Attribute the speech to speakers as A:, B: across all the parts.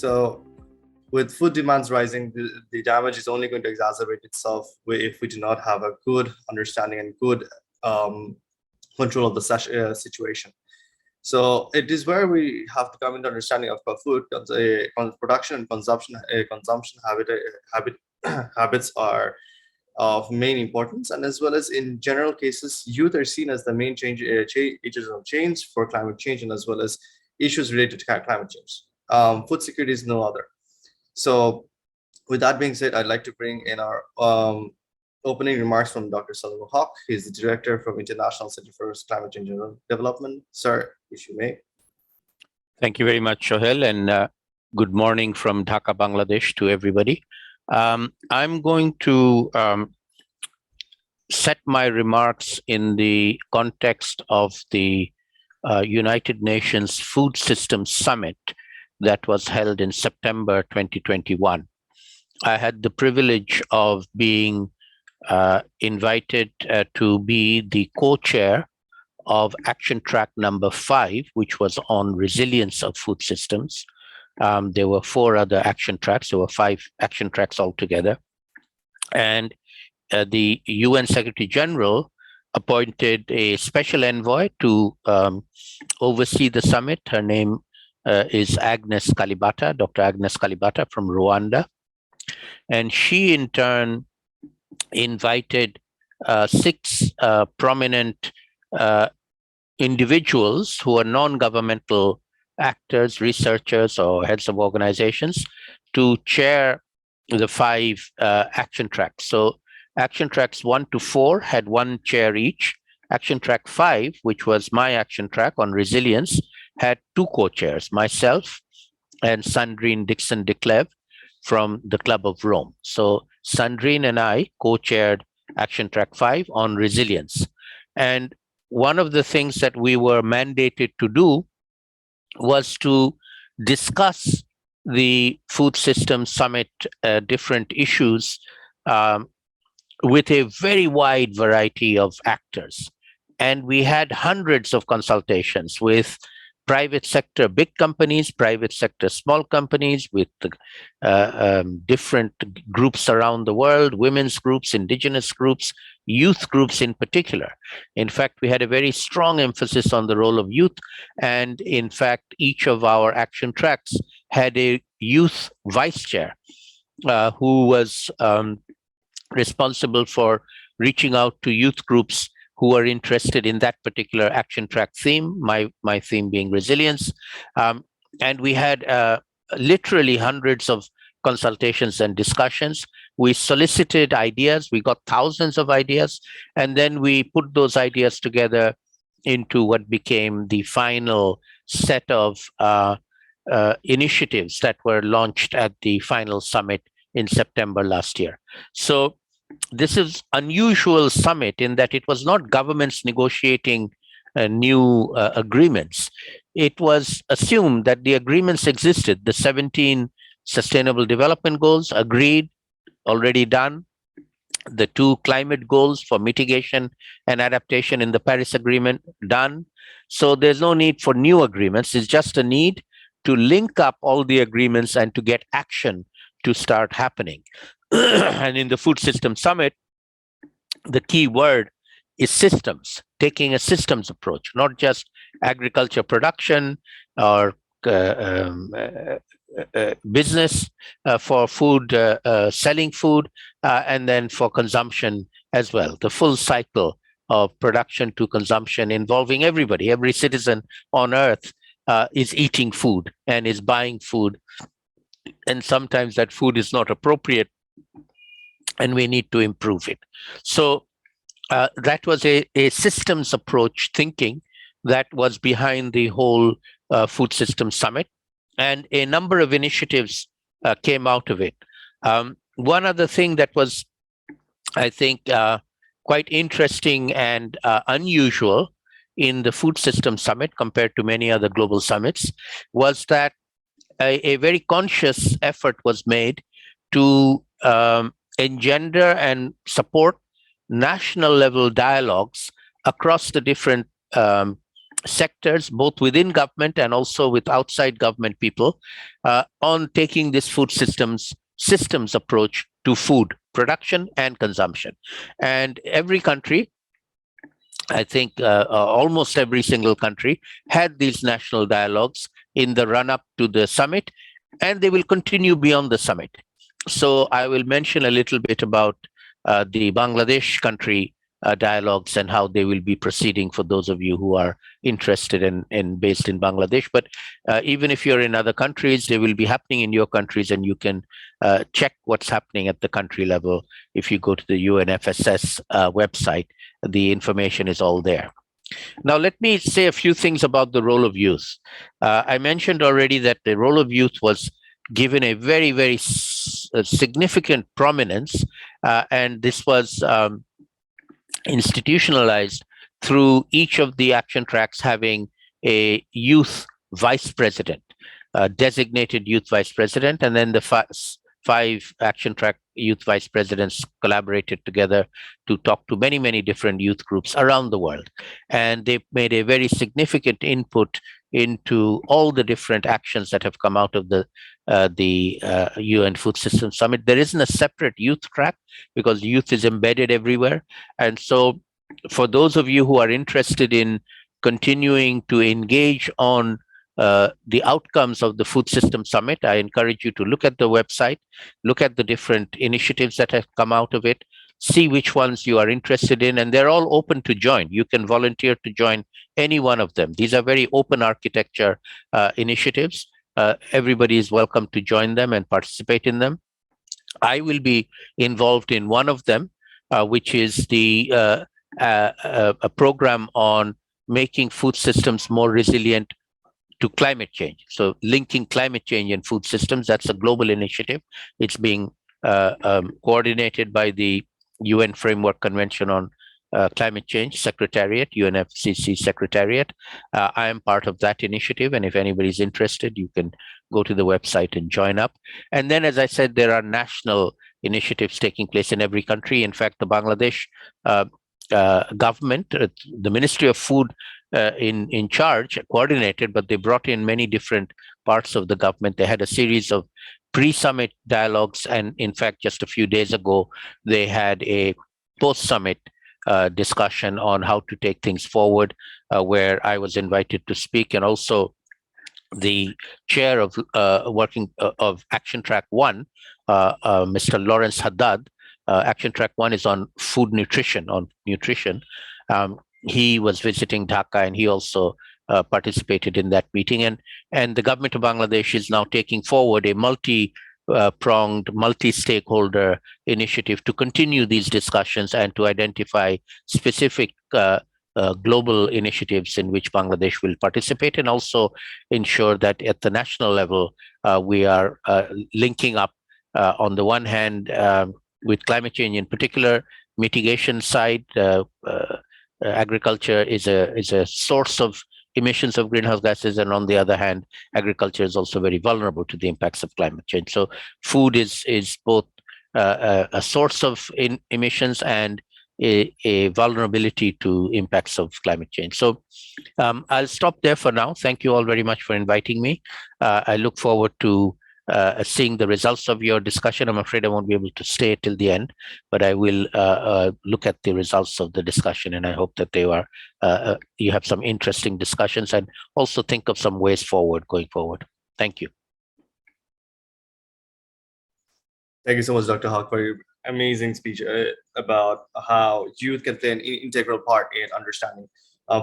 A: So with food demands rising, the damage is only going to exacerbate itself if we do not have a good understanding and good control of the situation. So it is where we have to come into understanding of food production and consumption. Habits are of main importance, and as well as in general cases, youth are seen as the main agents of change for climate change, and as well as issues related to climate change. Food security is no other. So with that being said, I'd like to bring in our opening remarks from Dr. Salwa Haq. He's the director from International Center for Climate Change and Development. Sir, if you may.
B: Thank you very much, Sohail, and good morning from Dhaka, Bangladesh to everybody. I'm going to set my remarks in the context of the United Nations Food Systems Summit that was held in September 2021. I had the privilege of being invited to be the co-chair of Action Track number 5, which was on resilience of food systems. There were 4 other action tracks. There were 5 action tracks altogether. And the UN Secretary General appointed a special envoy to oversee the summit. Her name is Agnes Kalibata, Dr. Agnes Kalibata from Rwanda. And she, in turn, invited 6 prominent individuals who are non-governmental actors, researchers, or heads of organizations to chair the 5 action tracks. So action tracks 1 to 4 had 1 chair each. Action track 5, which was my action track on resilience, had 2 co-chairs, myself and Sandrine Dixon de Cleve from the Club of Rome. So Sandrine and I co-chaired Action Track 5 on resilience. And one of the things that we were mandated to do was to discuss the Food Systems Summit different issues with a very wide variety of actors. And we had hundreds of consultations with private sector big companies, private sector small companies, with different groups around the world, women's groups, indigenous groups, youth groups in particular. In fact, we had a very strong emphasis on the role of youth. And in fact, each of our action tracks had a youth vice chair who was responsible for reaching out to youth groups who are interested in that particular action track theme, my theme being resilience. And we had literally hundreds of consultations and discussions. We solicited ideas, we got thousands of ideas, and then we put those ideas together into what became the final set of initiatives that were launched at the final summit in September last year. So this is unusual summit in that it was not governments negotiating new agreements. It was assumed that the agreements existed. The 17 Sustainable Development Goals agreed, already done. The 2 climate goals for mitigation and adaptation in the Paris Agreement, done. So there's no need for new agreements. It's just a need to link up all the agreements and to get action to start happening. And in the Food Systems Summit, the key word is systems, taking a systems approach, not just agriculture production or business for food, selling food, and then for consumption as well. The full cycle of production to consumption involving everybody. Every citizen on earth is eating food and is buying food. And sometimes that food is not appropriate and we need to improve it. So that was a systems approach thinking that was behind the whole Food Systems Summit. And a number of initiatives came out of it. One other thing that was, I think, quite interesting and unusual in the Food Systems Summit compared to many other global summits was that a very conscious effort was made to engender and support national level dialogues across the different sectors, both within government and also with outside government people, on taking this food systems approach to food production and consumption. And every country, I think almost every single country, had these national dialogues in the run up to the summit, and they will continue beyond the summit. So I will mention a little bit about the Bangladesh country dialogues and how they will be proceeding for those of you who are interested in based in Bangladesh. But even if you're in other countries, they will be happening in your countries, and you can check what's happening at the country level. If you go to the UNFSS website, the information is all there. Now, let me say a few things about the role of youth. I mentioned already that the role of youth was given a very, very significant prominence, and this was institutionalized through each of the action tracks having a youth vice president, a designated youth vice president, and then the five action track youth vice presidents collaborated together to talk to many, many different youth groups around the world. And they made a very significant input into all the different actions that have come out of the UN Food System Summit. There isn't a separate youth track because youth is embedded everywhere. And so for those of you who are interested in continuing to engage on the outcomes of the Food System Summit, I encourage you to look at the website, look at the different initiatives that have come out of it, see which ones you are interested in, and they're all open to join. You can volunteer to join any one of them. These are very open architecture initiatives. Everybody is welcome to join them and participate in them. I will be involved in one of them, which is a program on making food systems more resilient to climate change. So linking climate change and food systems, that's a global initiative. It's being coordinated by the UN Framework Convention on Climate Change Secretariat, UNFCCC Secretariat. I am part of that initiative, and if anybody's interested, you can go to the website and join up. And then, as I said, there are national initiatives taking place in every country. In fact, the Bangladesh government, the Ministry of Food in charge, coordinated, but they brought in many different parts of the government. They had a series of pre-summit dialogues, and in fact, just a few days ago, they had a post-summit discussion on how to take things forward, where I was invited to speak, and also the chair of of Action Track 1, Mr. Lawrence Haddad. Action Track 1 is on food nutrition, he was visiting Dhaka, and he also participated in that meeting. And the government of Bangladesh is now taking forward a multi-pronged, multi-stakeholder initiative to continue these discussions and to identify specific global initiatives in which Bangladesh will participate, and also ensure that at the national level, we are linking up on the one hand with climate change in particular, mitigation side. Agriculture is a source of emissions of greenhouse gases, and on the other hand, agriculture is also very vulnerable to the impacts of climate change. So food is both a source of emissions and a vulnerability to impacts of climate change. So I'll stop there for now. Thank you all very much for inviting me. I look forward to seeing the results of your discussion. I'm afraid I won't be able to stay till the end, but I will look at the results of the discussion, and I hope that you have some interesting discussions and also think of some ways forward going forward. Thank you.
A: Thank you so much, Dr. Haq, for your amazing speech about how youth can play an integral part in understanding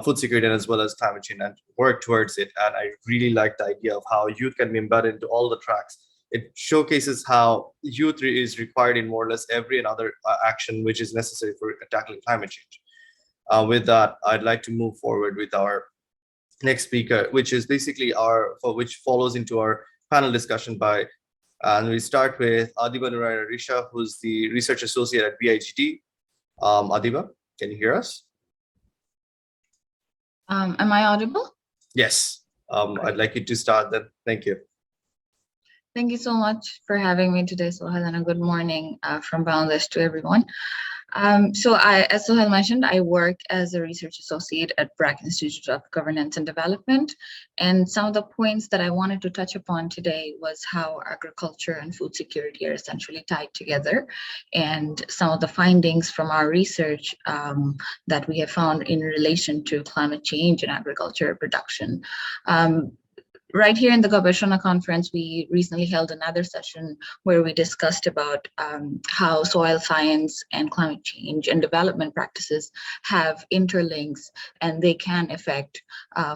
A: food security as well as climate change and work towards it. And I really like the idea of how youth can be embedded into all the tracks. It showcases how youth is required in more or less every another action which is necessary for tackling climate change. With that, I'd like to move forward with our next speaker, which is basically which follows into our panel discussion and we start with Adiba Nuraira Risha, who's the research associate at BIGD. Adiba, can you hear us?
C: Am I audible?
A: Yes. I'd like you to start then. Thank you.
C: Thank you so much for having me today, Sohail, and a good morning from Bangladesh to everyone. As Sohail mentioned, I work as a research associate at Brack Institute of Governance and Development. And some of the points that I wanted to touch upon today was how agriculture and food security are essentially tied together, and some of the findings from our research that we have found in relation to climate change and agriculture production. Right here in the Gobeshona conference, we recently held another session where we discussed about how soil science and climate change and development practices have interlinks, and they can affect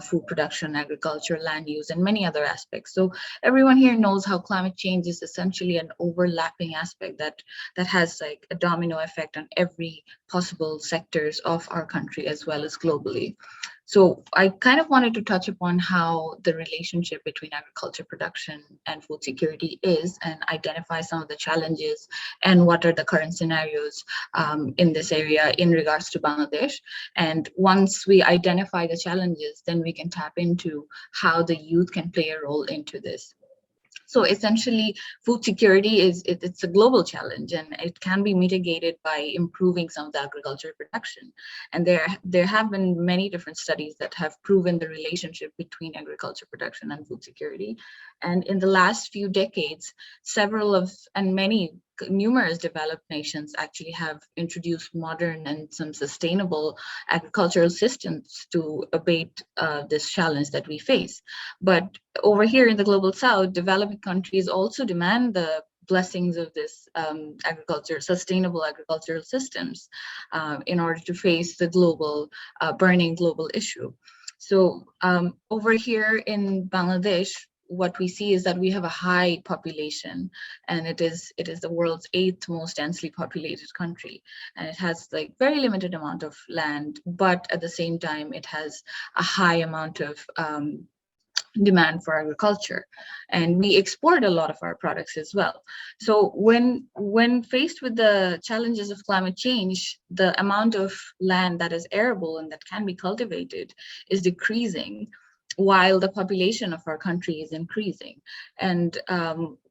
C: food production, agriculture, land use, and many other aspects. So everyone here knows how climate change is essentially an overlapping aspect that has like a domino effect on every possible sectors of our country as well as globally. So I kind of wanted to touch upon how the relationship between agriculture production and food security is, and identify some of the challenges and what are the current scenarios in this area in regards to Bangladesh. And once we identify the challenges, then we can tap into how the youth can play a role into this. So essentially, food security it's a global challenge, and it can be mitigated by improving some of the agriculture production. And there have been many different studies that have proven the relationship between agriculture production and food security. And in the last few decades, several of and many numerous developed nations actually have introduced modern and some sustainable agricultural systems to abate this challenge that we face. But over here in the global south, developing countries also demand the blessings of this sustainable agricultural systems in order to face the global burning global issue. So over here in Bangladesh, what we see is that we have a high population, and it is the world's 8th most densely populated country, and it has like very limited amount of land, but at the same time it has a high amount of demand for agriculture, and we export a lot of our products as well. So when faced with the challenges of climate change, the amount of land that is arable and that can be cultivated is decreasing, while the population of our country is increasing. And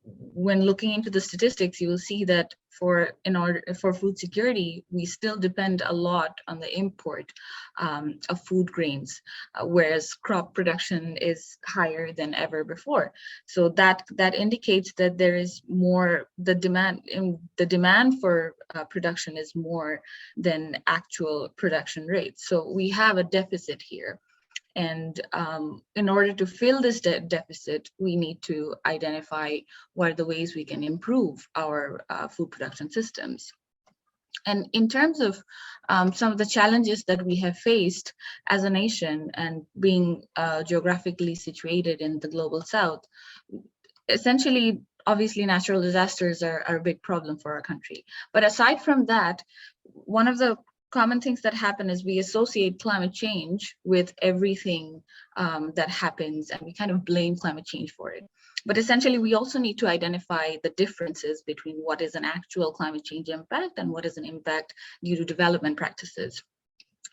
C: when looking into the statistics, you will see that for food security, we still depend a lot on the import of food grains, whereas crop production is higher than ever before. So that indicates that there is more, the demand for production is more than actual production rates. So we have a deficit here. And in order to fill this deficit, we need to identify what are the ways we can improve our food production systems. And in terms of some of the challenges that we have faced as a nation, and being geographically situated in the global south, essentially, obviously, natural disasters are a big problem for our country. But aside from that, one of the common things that happen is we associate climate change with everything that happens, and we kind of blame climate change for it. But essentially, we also need to identify the differences between what is an actual climate change impact and what is an impact due to development practices.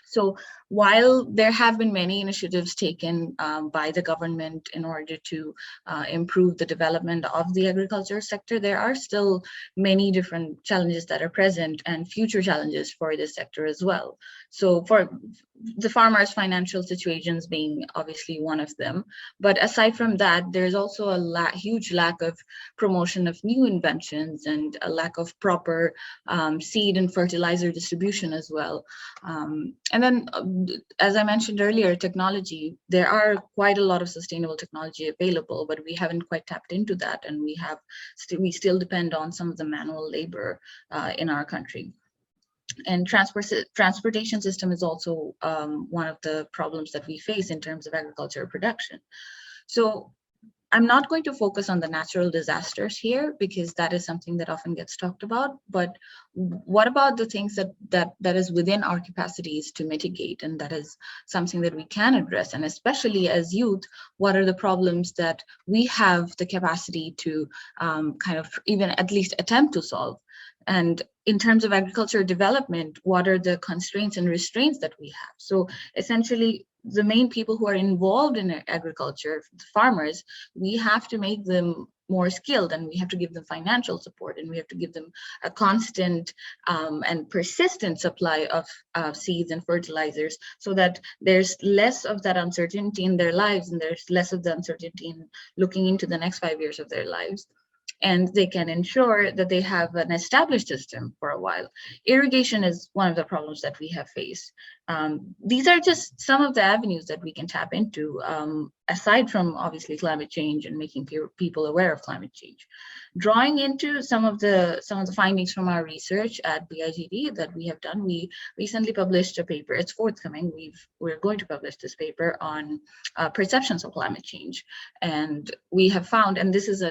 C: So while there have been many initiatives taken by the government in order to improve the development of the agriculture sector, there are still many different challenges that are present, and future challenges for this sector as well. So for the farmers' financial situations being obviously one of them. But aside from that, there's also a huge lack of promotion of new inventions, and a lack of proper seed and fertilizer distribution as well. And then, as I mentioned earlier, technology, there are quite a lot of sustainable technology available, but we haven't quite tapped into that, and we still depend on some of the manual labor in our country. And transportation system is also one of the problems that we face in terms of agricultural production. So I'm not going to focus on the natural disasters here, because that is something that often gets talked about. But what about the things that is within our capacities to mitigate, and that is something that we can address? And especially as youth, what are the problems that we have the capacity to kind of even at least attempt to solve? And in terms of agricultural development, what are the constraints and restraints that we have? So essentially, the main people who are involved in agriculture, the farmers, we have to make them more skilled, and we have to give them financial support, and we have to give them a constant and persistent supply of seeds and fertilizers, so that there's less of that uncertainty in their lives, and there's less of the uncertainty in looking into the next 5 years of their lives. And they can ensure that they have an established system for a while. Irrigation is one of the problems that we have faced. These are just some of the avenues that we can tap into, aside from obviously climate change and making people aware of climate change. Drawing into some of the findings from our research at BIGD that we have done, we recently published a paper. It's forthcoming. We're going to publish this paper on perceptions of climate change, and we have found, and this is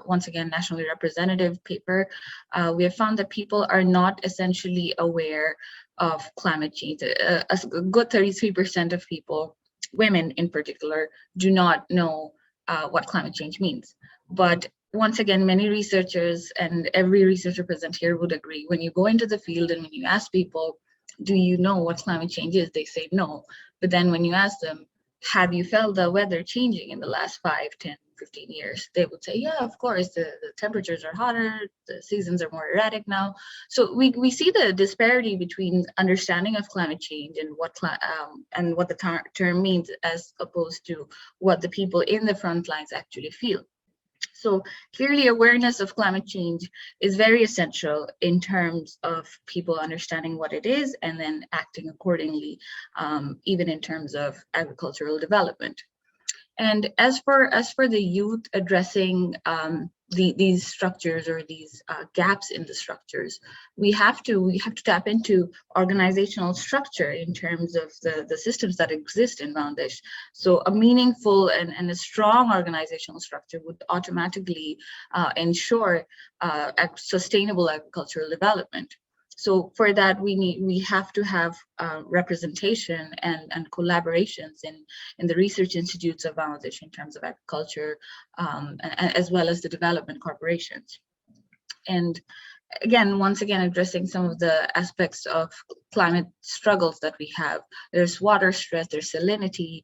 C: once again nationally representative paper, we have found that people are not essentially aware of climate change. A good 33% of people, women in particular, do not know what climate change means. But once again, many researchers and every researcher present here would agree, when you go into the field and when you ask people, do you know what climate change is? They say no. But then when you ask them, have you felt the weather changing in the last 5, 10, 15 years? They would say, yeah, of course, the temperatures are hotter, the seasons are more erratic now. So we see the disparity between understanding of climate change and what the term means, as opposed to what the people in the front lines actually feel. So clearly, awareness of climate change is very essential in terms of people understanding what it is and then acting accordingly, even in terms of agricultural development. And as for the youth addressing these structures or these gaps in the structures, we have to tap into organizational structure in terms of the systems that exist in Bangladesh. So a meaningful and a strong organizational structure would automatically ensure sustainable agricultural development. So for that, we have to have representation and collaborations in the research institutes of Bangladesh in terms of agriculture, as well as the development corporations. And again, once again, addressing some of the aspects of climate struggles that we have. There's water stress, there's salinity,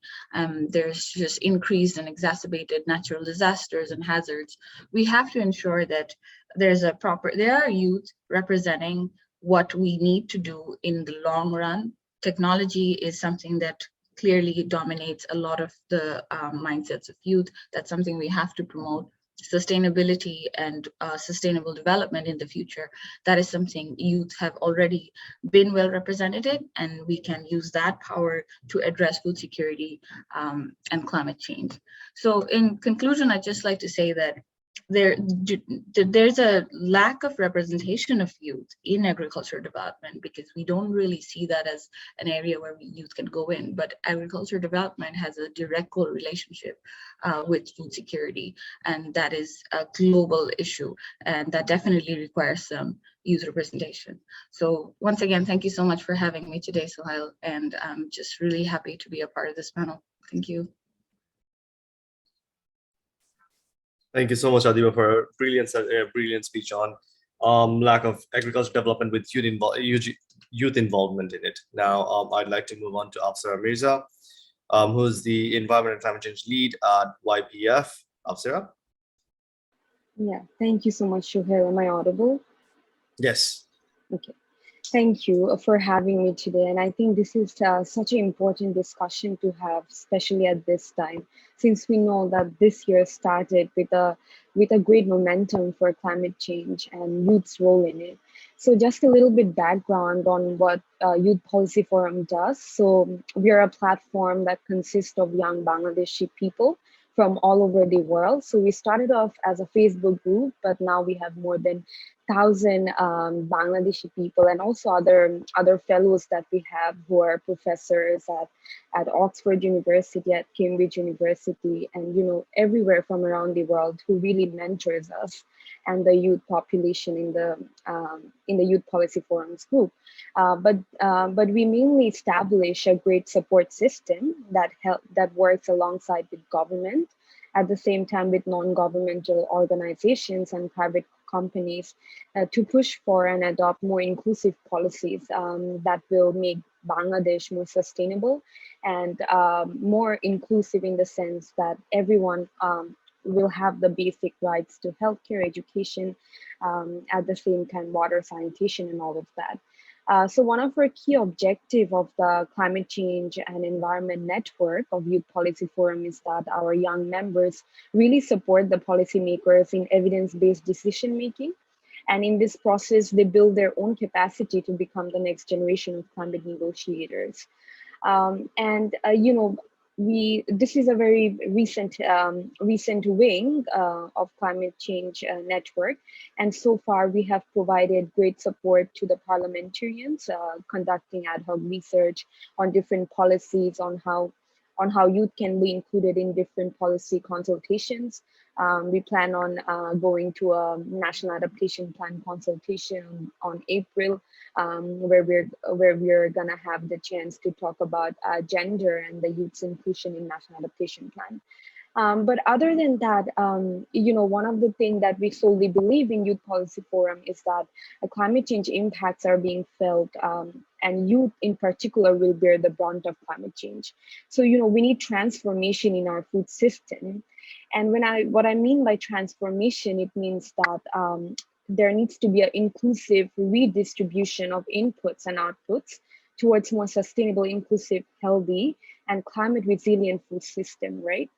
C: there's just increased and exacerbated natural disasters and hazards. We have to ensure that there are youth representing what we need to do in the long run. Technology is something that clearly dominates a lot of the mindsets of youth. That's something we have to promote. Sustainability and sustainable development in the future, that is something youth have already been well represented, and we can use that power to address food security and climate change. So in conclusion, I'd just like to say that there's a lack of representation of youth in agricultural development, because we don't really see that as an area where youth can go in. But agricultural development has a direct relationship with food security, and that is a global issue, and that definitely requires some youth representation. So once again, thank you so much for having me today, Sohail, and I'm just really happy to be a part of this panel. Thank you.
A: Thank you so much, Adiba, for a brilliant speech on lack of agriculture development with youth involvement in it. Now, I'd like to move on to Afsara Mirza, who's the Environment and Climate Change Lead at YPF. Afsara?
D: Yeah, thank you so much, Shuhail. Am I audible?
A: Yes.
D: Okay. Thank you for having me today. And I think this is such an important discussion to have, especially at this time, since we know that this year started with a great momentum for climate change and youth's role in it. So just a little bit background on what Youth Policy Forum does. So we are a platform that consists of young Bangladeshi people from all over the world. So we started off as a Facebook group, but now we have more than 1,000 Bangladeshi people, and also other fellows that we have who are professors at Oxford University, at Cambridge University, and everywhere from around the world, who really mentors us and the youth population in the Youth Policy Forums group. But we mainly establish a great support system that works alongside with government, at the same time with non-governmental organizations and private companies to push for and adopt more inclusive policies that will make Bangladesh more sustainable and more inclusive in the sense that everyone will have the basic rights to healthcare, education, at the same time, water, sanitation, and all of that. So one of our key objectives of the Climate Change and Environment Network of Youth Policy Forum is that our young members really support the policymakers in evidence-based decision-making. And in this process, they build their own capacity to become the next generation of climate negotiators. You know, this is a very recent wing of Climate Change Network, and so far we have provided great support to the parliamentarians, conducting ad hoc research on different policies on how youth can be included in different policy consultations. We plan on going to a national adaptation plan consultation on April, where we're gonna have the chance to talk about gender and the youth's inclusion in national adaptation plan. But other than that, you know, one of the things that we solely believe in Youth Policy Forum is that climate change impacts are being felt, and youth in particular will bear the brunt of climate change. So, you know, we need transformation in our food system. And what I mean by transformation, it means that there needs to be an inclusive redistribution of inputs and outputs towards more sustainable, inclusive, healthy, and climate resilient food system, right?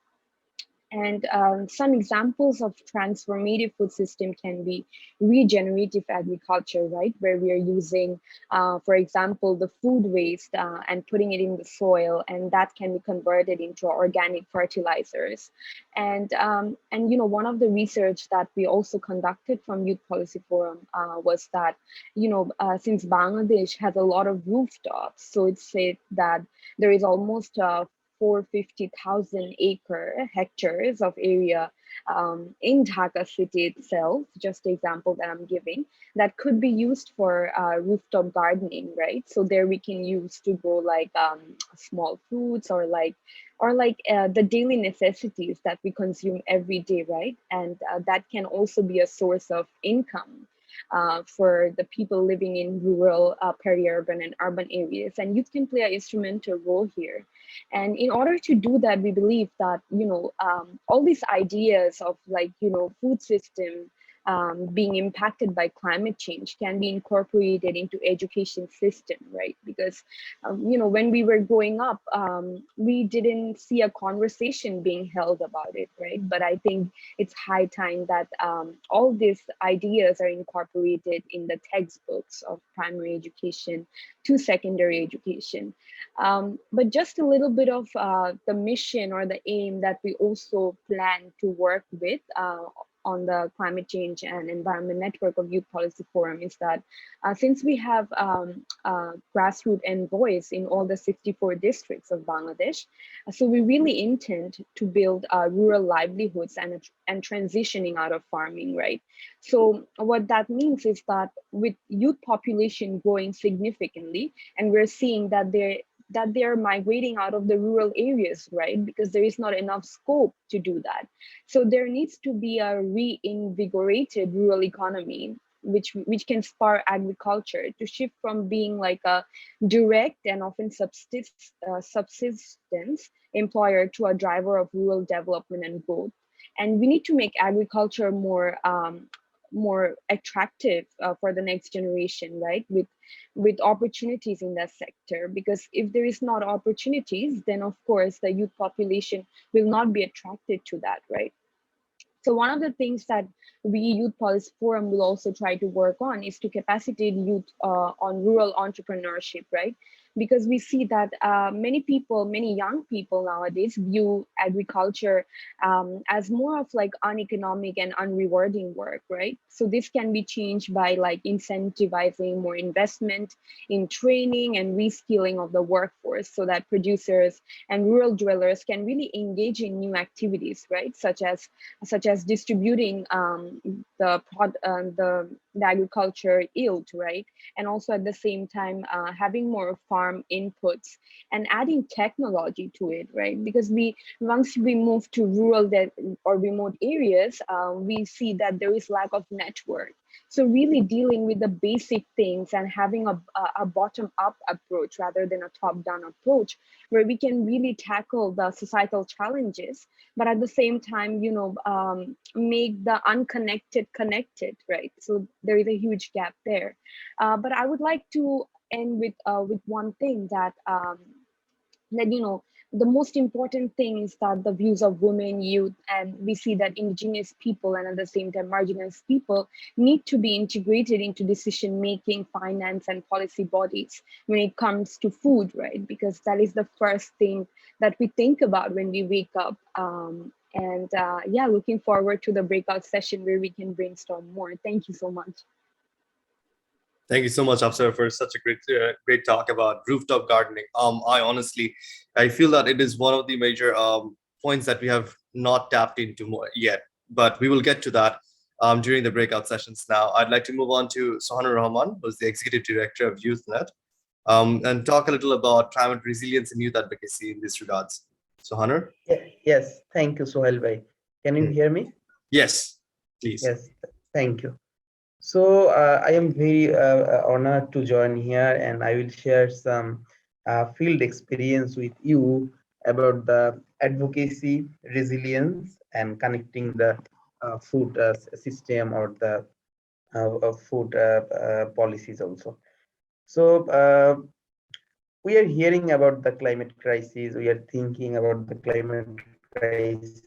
D: And some examples of transformative food system can be regenerative agriculture, right? Where we are using, for example, the food waste and putting it in the soil, and that can be converted into organic fertilizers. And you know, one of the research that we also conducted from Youth Policy Forum was that, you know, since Bangladesh has a lot of rooftops, so it's said that there is almost 450,000 hectares of area in Dhaka city itself, just the example that I'm giving, that could be used for rooftop gardening, right? So there we can use to grow like small fruits or like the daily necessities that we consume every day, right? And that can also be a source of income for the people living in rural, peri-urban and urban areas. And youth can play an instrumental role here. And in order to do that, we believe that, you know, all these ideas of like, you know, food system being impacted by climate change can be incorporated into education system, right? Because, you know, when we were growing up, we didn't see a conversation being held about it, right? But I think it's high time that all these ideas are incorporated in the textbooks of primary education to secondary education. But just a little bit of the mission or the aim that we also plan to work with on the Climate Change and Environment Network of Youth Policy Forum is that since we have grassroots envoys in all the 64 districts of Bangladesh, so we really intend to build rural livelihoods and transitioning out of farming, right? So what that means is that with youth population growing significantly, and we're seeing that they are migrating out of the rural areas, right? Because there is not enough scope to do that. So there needs to be a reinvigorated rural economy, which can spur agriculture to shift from being like a direct and often subsistence employer to a driver of rural development and growth. And we need to make agriculture more attractive for the next generation, right? With opportunities in that sector, because if there is not opportunities, then of course the youth population will not be attracted to that, right? So one of the things that we Youth Policy Forum will also try to work on is to capacitate youth on rural entrepreneurship, right? Because we see that many young people nowadays view agriculture as more of like uneconomic and unrewarding work, right? So this can be changed by like incentivizing more investment in training and reskilling of the workforce so that producers and rural dwellers can really engage in new activities, right? Such as distributing the the agriculture yield, right? And also at the same time, having more farm inputs and adding technology to it, right? Because once we move to rural or remote areas, we see that there is lack of network. So really dealing with the basic things and having a bottom-up approach rather than a top-down approach, where we can really tackle the societal challenges, but at the same time, make the unconnected connected, right? So there is a huge gap there. But I would like to end with one thing that the most important thing is that the views of women, youth, and we see that indigenous people and at the same time marginalized people need to be integrated into decision making, finance, and policy bodies when it comes to food, right? Because that is the first thing that we think about when we wake up. And yeah, looking forward to the breakout session where we can brainstorm more. Thank you so much.
A: Thank you so much, Afsar, for such a great talk about rooftop gardening. I feel that it is one of the major points that we have not tapped into more yet, but we will get to that during the breakout sessions. Now, I'd like to move on to Sohanur Rahman, who's the executive director of YouthNet, and talk a little about climate resilience and youth advocacy in this regards. Sohanur?
E: Yes, thank you, Sohail bhai. Can you hear me?
A: Yes, please.
E: Yes, thank you. So I am very honored to join here, and I will share some field experience with you about the advocacy, resilience, and connecting the food system or the food policies also. So we are hearing about the climate crisis. We are thinking about the climate crisis,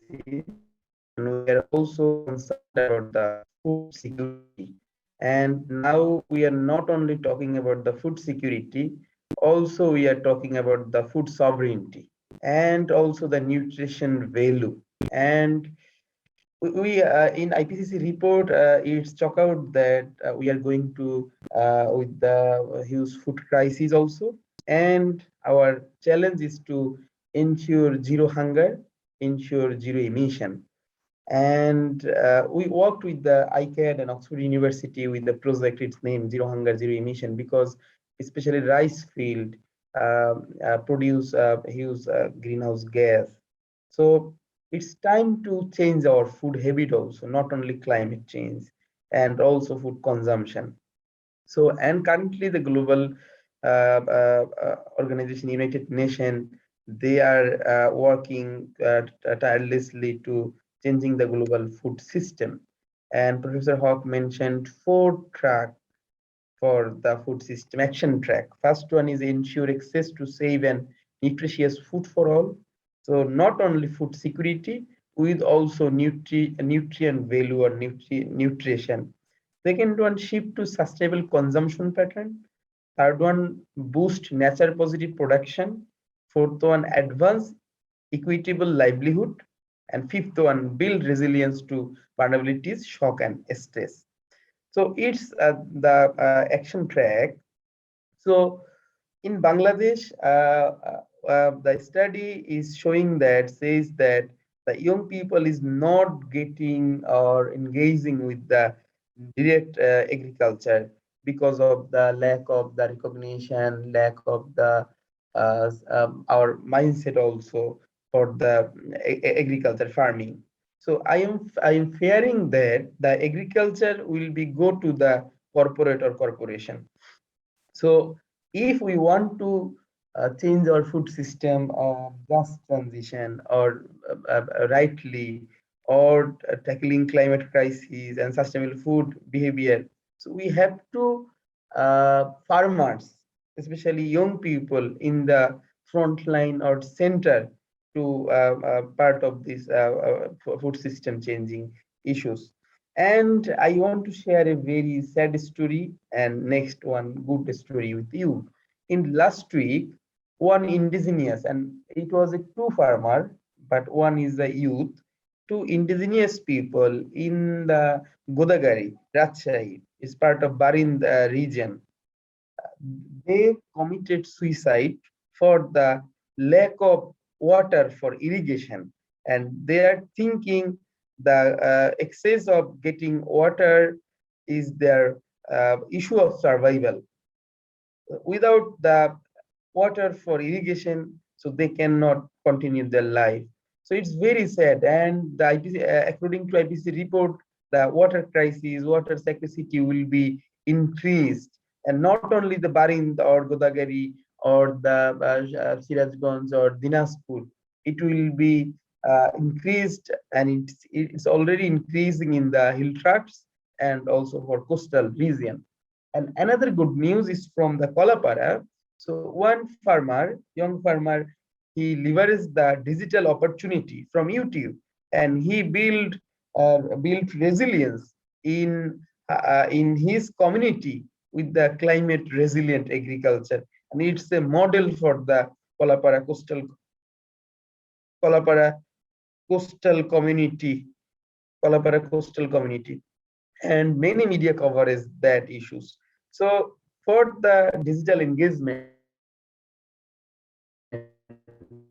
E: and we are also concerned about the food security. And now we are not only talking about the food security, also we are talking about the food sovereignty and also the nutrition value. And we in IPCC report, it's chalk out that we are going to with the huge food crisis also, and our challenge is to ensure zero hunger, ensure zero emission. And we worked with the ICCCAD and Oxford University with the project. It's named Zero Hunger, Zero Emission, because especially rice field produce huge greenhouse gas. So it's time to change our food habit also, not only climate change, and also food consumption. So, and currently the global organization, United Nations, they are working tirelessly to changing the global food system. And Professor Hawk mentioned 4 tracks for the food system action track. First one is ensure access to safe and nutritious food for all. So not only food security, with also nutrient value or nutrition. Second one, shift to sustainable consumption pattern. Third one, boost nature positive production. Fourth one, advance equitable livelihood. And fifth one, build resilience to vulnerabilities, shock, and stress. So it's the action track. So in Bangladesh, the study is showing that says that the young people is not getting or engaging with the direct agriculture because of the lack of the recognition, lack of the our mindset also for the agriculture farming. So I am fearing that the agriculture will be go to the corporate or corporation. So if we want to change our food system or just transition or rightly or tackling climate crisis and sustainable food behavior, so we have to farmers, especially young people in the front line or center to part of this food system changing issues. And I want to share a very sad story and next one good story with you. In last week, one indigenous, and it was a two farmer, but one is a youth, two indigenous people in the Godagari, Rajshahi, is part of Barin region. They committed suicide for the lack of water for irrigation, and they are thinking the excess of getting water is their issue of survival. Without the water for irrigation, so they cannot continue their life. So it's very sad. And the IPC, according to IPC report, the water crisis, water scarcity will be increased, and not only the Barind or Godagari or the Sirajganj or Dinajpur, it will be increased, and it's already increasing in the hill tracts and also for coastal region. And another good news is from the Kolapara. So one farmer, young farmer, he leveraged the digital opportunity from YouTube, and he built resilience in his community with the climate resilient agriculture, and it's a model for the Kolapara Kolapara coastal community, Kolapara coastal community, and many media coverage that issues. So for the digital engagement,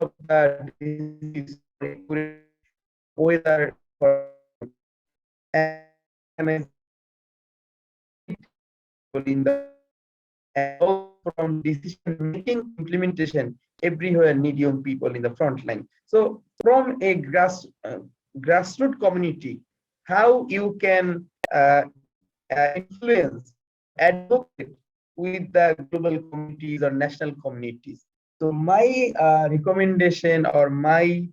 E: of the disease or accurate weather information, and in the and also from decision making to implementation, everywhere need young people in the front line. So from a grassroots community, how you can influence or advocate with the global communities or national communities. So my recommendation or my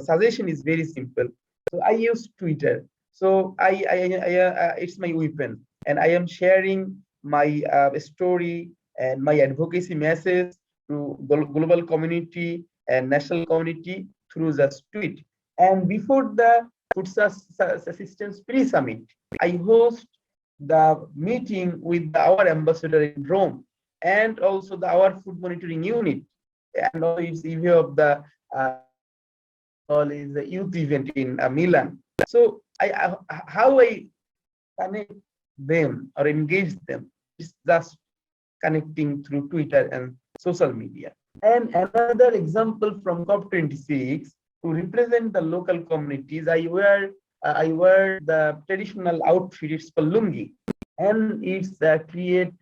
E: suggestion is very simple. So I use Twitter. So it's my weapon, and I am sharing my story and my advocacy message to global community and national community through just tweet. And before the Food Assistance Pre-Summit, I host the meeting with our ambassador in Rome, and also our food monitoring unit, and also its EV of the all is the youth event in Milan. So how I connect them or engage them is just connecting through Twitter and social media. And another example from COP26, to represent the local communities, I wear the traditional outfit. It's palungi, and it's create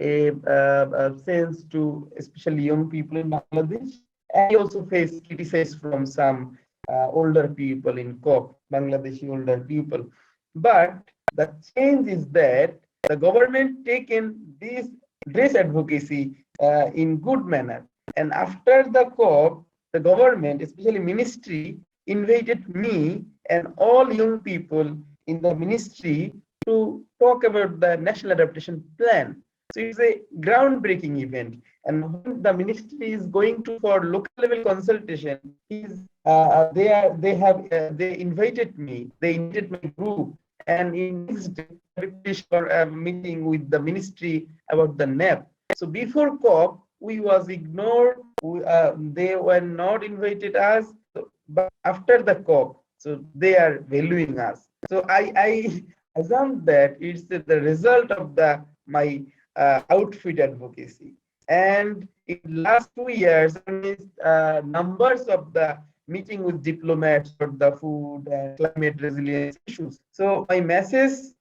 E: a sense to especially young people in Bangladesh. And I also face criticism from some older people in COP, Bangladeshi older people. But the change is that the government taken this dress advocacy in good manner. And after the COP, the government, especially ministry, invited me and all young people in the ministry to talk about the national adaptation plan. So it's a groundbreaking event. And when the ministry is going to for local level consultation, they invited me, they invited my group, and in next day we finished for a meeting with the ministry about the NAP. So before COP, we was ignored. They were not invited us, but after the COP, so they are valuing us. So I assume that it's the result of my outfit advocacy. And in last 2 years, numbers of the meeting with diplomats for the food and climate resilience issues. So my message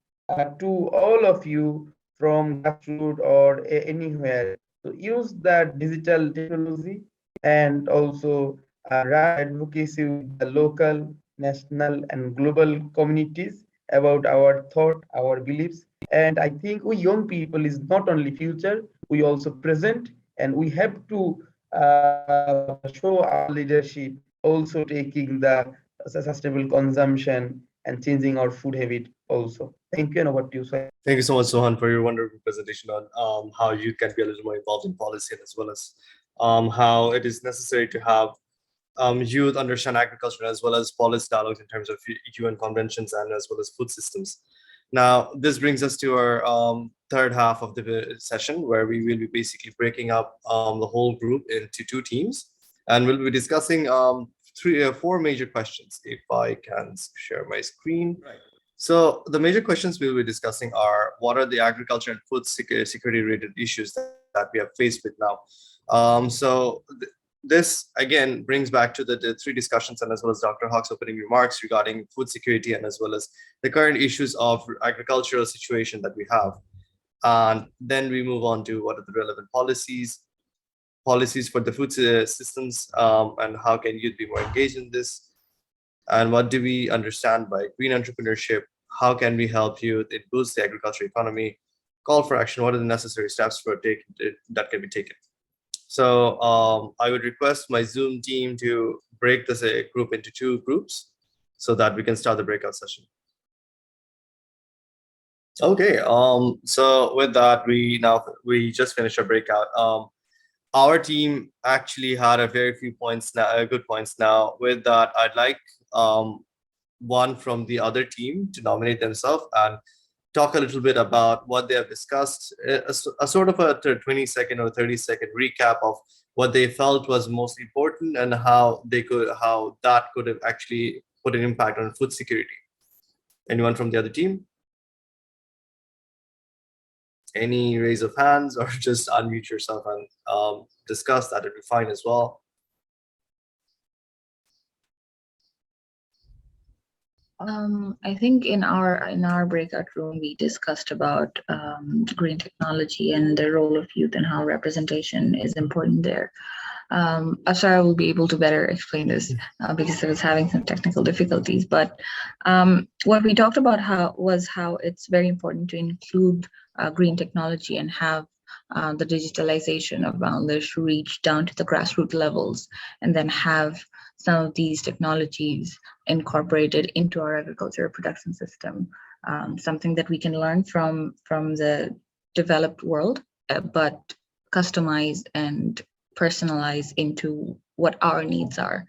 E: to all of you from grassroots or anywhere, so use the digital technology and also run advocacy with the local, national, and global communities about our thought, our beliefs. And I think we young people is not only future, we also present, and we have to show our leadership, also taking the sustainable consumption and changing our food habit also. Thank you, and over to you, sir.
A: Thank you so much, Sohan, for your wonderful presentation on how youth can be a little more involved in policy, and as well as how it is necessary to have youth understand agriculture as well as policy dialogues in terms of UN conventions and as well as food systems. Now, this brings us to our third half of the session, where we will be basically breaking up the whole group into two teams, and we'll be discussing four major questions. If I can share my screen. Right. So the major questions we'll be discussing are: what are the agriculture and food security related issues that we have faced with now? this again brings back to the three discussions and as well as Dr. Hawk's opening remarks regarding food security and as well as the current issues of agricultural situation that we have. And then we move on to what are the relevant policies for the food systems, and how can youth be more engaged in this? And what do we understand by green entrepreneurship? How can we help youth? It boosts the agriculture economy. Call for action. What are the necessary steps that can be taken? So I would request my Zoom team to break this group into two groups so that we can start the breakout session. Okay. So with that, we just finished our breakout. Our team actually had a very few points now, good points now. With that, I'd like one from the other team to nominate themselves and talk a little bit about what they have discussed, a sort of a 20-second or 30-second recap of what they felt was most important and how that could have actually put an impact on food security. Anyone from the other team? Any raise of hands, or just unmute yourself and discuss? That would be fine as well.
C: I think in our breakout room, we discussed about green technology and the role of youth and how representation is important there. Ashara will be able to better explain this because I was having some technical difficulties. But what we talked about was how it's very important to include green technology and have the digitalization of Bangladesh reach down to the grassroots levels, and then have some of these technologies incorporated into our agricultural production system. Something that we can learn from the developed world, but customize and personalize into what our needs are.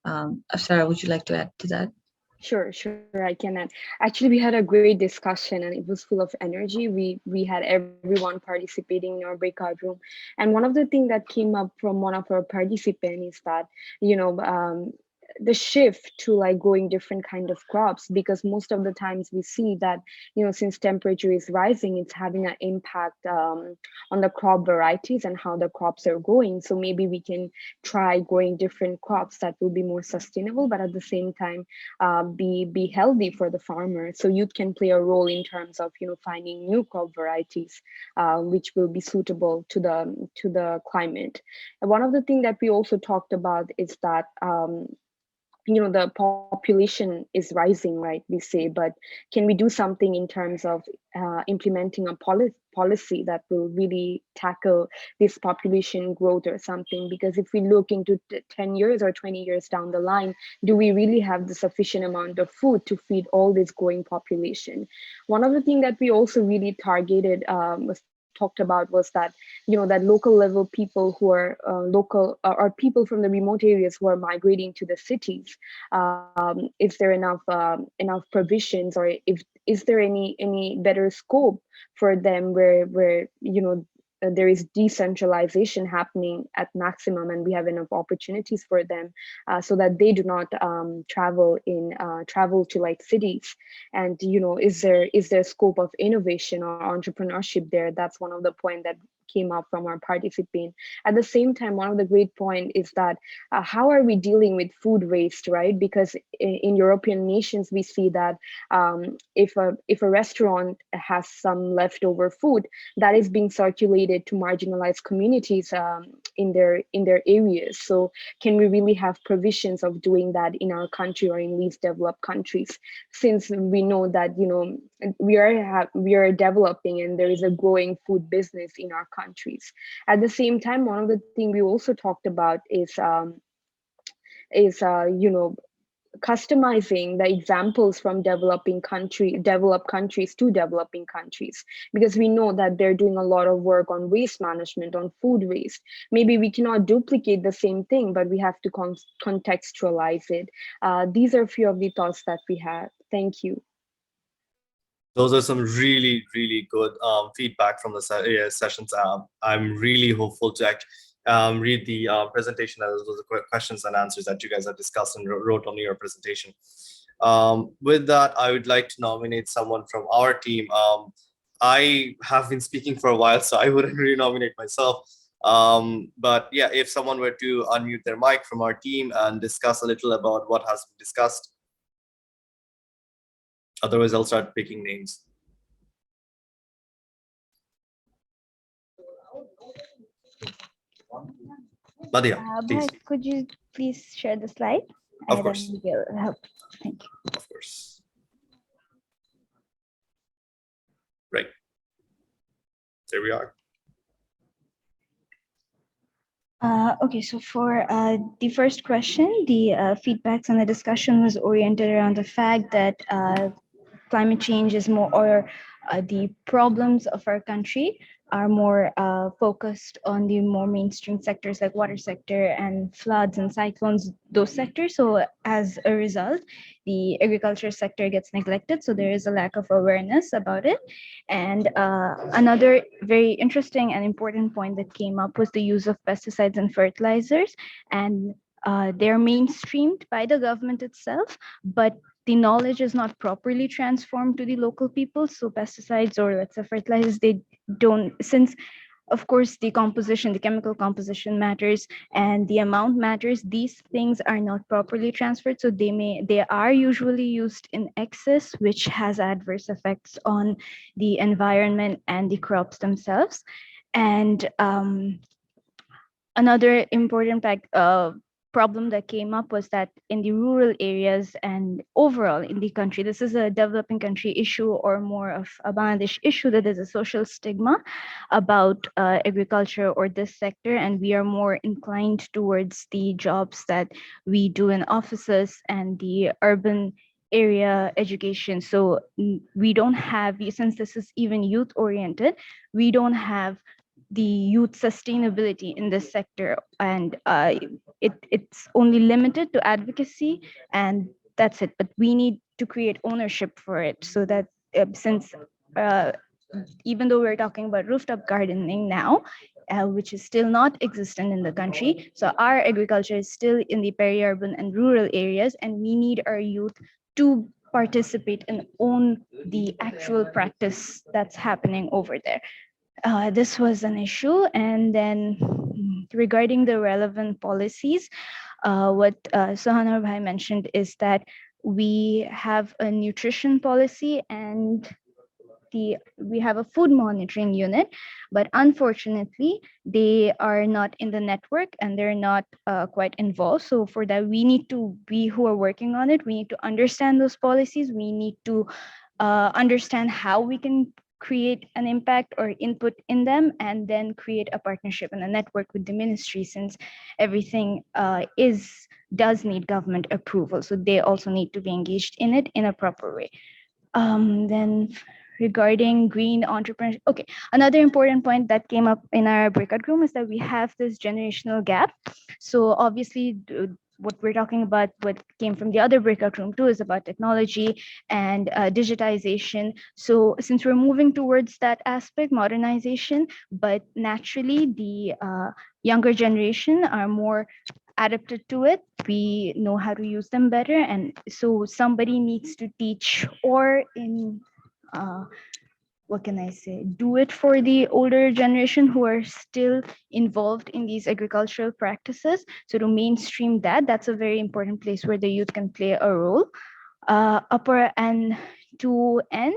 C: Ashara, would you like to add to that?
D: Sure, I can add. Actually, we had a great discussion and it was full of energy. We had everyone participating in our breakout room. And one of the things that came up from one of our participants is that, the shift to like growing different kind of crops, because most of the times we see that, since temperature is rising, it's having an impact on the crop varieties and how the crops are growing. So maybe we can try growing different crops that will be more sustainable, but at the same time be healthy for the farmer. So youth can play a role in terms of finding new crop varieties which will be suitable to the climate. And one of the things that we also talked about is that the population is rising, right? We say, but can we do something in terms of implementing a policy that will really tackle this population growth or something? Because if we look into 10 years or 20 years down the line, do we really have the sufficient amount of food to feed all this growing population? One of the things that we also really targeted was talked about was that that local level people who are local or people from the remote areas who are migrating to the cities, is there enough provisions, or is there any better scope for them where there is decentralization happening at maximum and we have enough opportunities for them so that they do not travel to like cities? And is there scope of innovation or entrepreneurship there? That's one of the points that came up from our participant. At the same time, one of the great point is that how are we dealing with food waste, right? Because in European nations, we see that if a restaurant has some leftover food, that is being circulated to marginalized communities in their areas. So can we really have provisions of doing that in our country or in least developed countries, since we know that we are developing and there is a growing food business in our countries. At the same time, one of the things we also talked about is customizing the examples from developed countries to developing countries, because we know that they're doing a lot of work on waste management, on food waste. Maybe we cannot duplicate the same thing, but we have to contextualize it. These are a few of the thoughts that we had. Thank you.
A: Those are some really, really good feedback from the sessions. I'm really hopeful to read the presentation as well as the questions and answers that you guys have discussed and wrote on your presentation. With that, I would like to nominate someone from our team. I have been speaking for a while, so I wouldn't really nominate myself. But yeah, if someone were to unmute their mic from our team and discuss a little about what has been discussed. Otherwise, I'll start picking names. Nadia, please.
F: Could you please share the slide?
A: Of course.
F: And then we'll help. Thank you.
A: Of course. Right. There we are.
F: Okay, so for the first question, the feedbacks and the discussion was oriented around the fact that climate change is more, or the problems of our country are more focused on the more mainstream sectors like water sector and floods and cyclones, those sectors. So as a result, the agriculture sector gets neglected. So there is a lack of awareness about it. And another very interesting and important point that came up was the use of pesticides and fertilizers. And they're mainstreamed by the government itself, but the knowledge is not properly transformed to the local people. So pesticides, or let's say fertilizers, they don't, since of course the composition, the chemical composition matters and the amount matters, these things are not properly transferred. So they are usually used in excess, which has adverse effects on the environment and the crops themselves. And another important fact, problem that came up was that in the rural areas and overall in the country, this is a developing country issue, or more of a Bangladesh issue, that there's a social stigma about agriculture or this sector, and we are more inclined towards the jobs that we do in offices and the urban area education. So we don't have, since this is even youth oriented, we don't have the youth sustainability in this sector, and it's only limited to advocacy, and that's it. But we need to create ownership for it, so that since even though we're talking about rooftop gardening now, which is still not existent in the country, so our agriculture is still in the peri-urban and rural areas, and we need our youth to participate and own the actual practice that's happening over there. This was an issue. And then regarding the relevant policies, what Sohanar Bhai mentioned is that we have a nutrition policy and we have a food monitoring unit, but unfortunately they are not in the network and they're not quite involved. So for that, we who are working on it, we need to understand those policies. We need to understand how we can create an impact or input in them, and then create a partnership and a network with the ministry, since everything does need government approval. So they also need to be engaged in it in a proper way. Then regarding green entrepreneurship, okay, another important point that came up in our breakout room is that we have this generational gap. So obviously what we're talking about, what came from the other breakout room too, is about technology and digitization. So since we're moving towards that aspect, modernization, but naturally the younger generation are more adapted to it. We know how to use them better. And so somebody needs to teach, or in what can I say, do it for the older generation who are still involved in these agricultural practices. So to mainstream that, that's a very important place where the youth can play a role. And to end,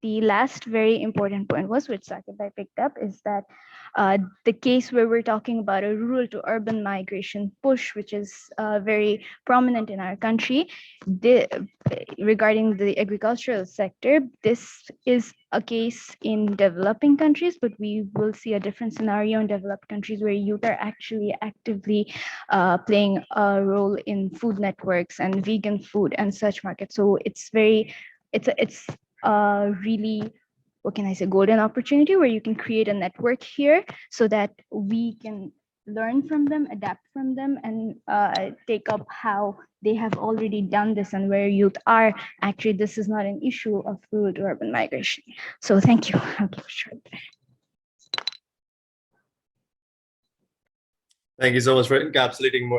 F: the last very important point was, which Sakib picked up, is that the case where we're talking about a rural to urban migration push, which is very prominent in our country, regarding the agricultural sector, this is a case in developing countries, but we will see a different scenario in developed countries where youth are actually actively playing a role in food networks and vegan food and such markets. So it's a really, what can I say, golden opportunity where you can create a network here so that we can learn from them, adapt from them, and take up how they have already done this, and where youth are. Actually, this is not an issue of rural to urban migration. So thank you. I'll keep it short there.
A: Thank you so much for encapsulating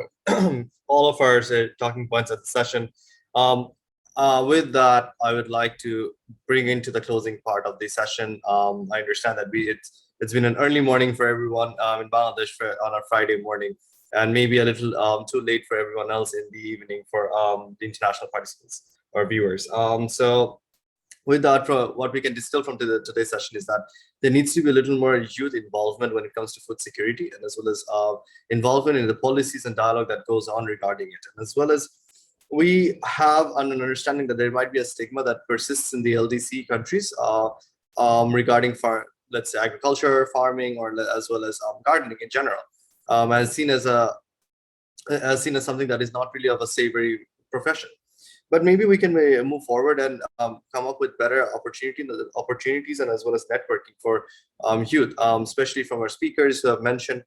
A: all of our talking points at the session. With that, I would like to bring into the closing part of the session. I understand that It's been an early morning for everyone in Bangladesh on a Friday morning, and maybe a little too late for everyone else in the evening for the international participants or viewers. So with that, what we can distill from today's session is that there needs to be a little more youth involvement when it comes to food security, and as well as involvement in the policies and dialogue that goes on regarding it, and as well as we have an understanding that there might be a stigma that persists in the LDC countries regarding let's say agriculture, farming, or as well as gardening in general, as seen as something that is not really of a savory profession. But maybe we can move forward and come up with better opportunities, and as well as networking for youth, especially from our speakers who have mentioned